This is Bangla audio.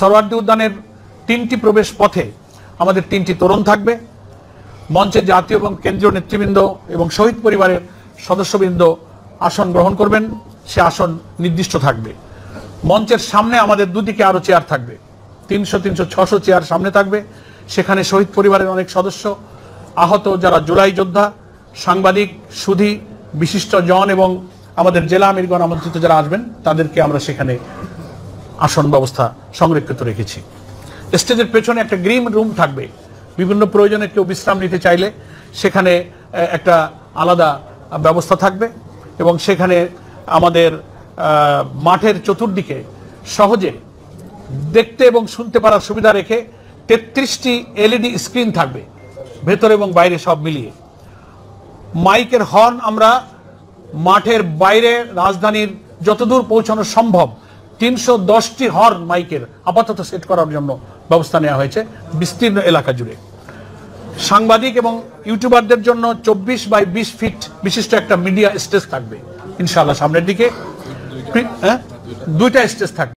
সরওয়ার্দী উদ্যানের 3টি প্রবেশ পথে আমাদের 3টি তোরণ থাকবে। মঞ্চে জাতীয় এবং কেন্দ্রীয় নেতৃবৃন্দ এবং শহীদ পরিবারের সদস্যবৃন্দ আসন গ্রহণ করবেন, সে আসন নির্দিষ্ট থাকবে। মঞ্চের সামনে আমাদের দুদিকে আরো চেয়ার থাকবে, 300, 300, 600 চেয়ার সামনে থাকবে। সেখানে শহীদ পরিবারের অনেক সদস্য, আহত যারা জুলাই যোদ্ধা, সাংবাদিক, সুধী, বিশিষ্ট জন এবং আমাদের জেলা আমিরগণ আমন্ত্রিত যারা আসবেন তাদেরকে আমরা সেখানে আসন ব্যবস্থা সংরক্ষিত রেখেছি। স্টেজের পেছনে একটা গ্রিন রুম থাকবে, বিভিন্ন প্রয়োজনে কেউ বিশ্রাম নিতে চাইলে সেখানে একটা আলাদা ব্যবস্থা থাকবে এবং সেখানে আমাদের মাঠের চতুর্দিকে সহজে দেখতে এবং শুনতে পারার সুবিধা রেখে 33টি LED স্ক্রিন থাকবে ভেতরে এবং বাইরে সব মিলিয়ে। মাইকের হর্ন আমরা মাঠের বাইরে রাজধানীর যতদূর পৌঁছানো সম্ভব 310টি হর্ন মাইকের আপাতত সেট করার জন্য ব্যবস্থা নেওয়া হয়েছে বিস্তীর্ণ এলাকা জুড়ে। সাংবাদিক এবং ইউটিউবারদের জন্য 24x20 ফিট বিশিষ্ট একটা মিডিয়া স্টেজ থাকবে ইনশাআল্লাহ। সামনের দিকে 2টা স্টেজ থাকবে।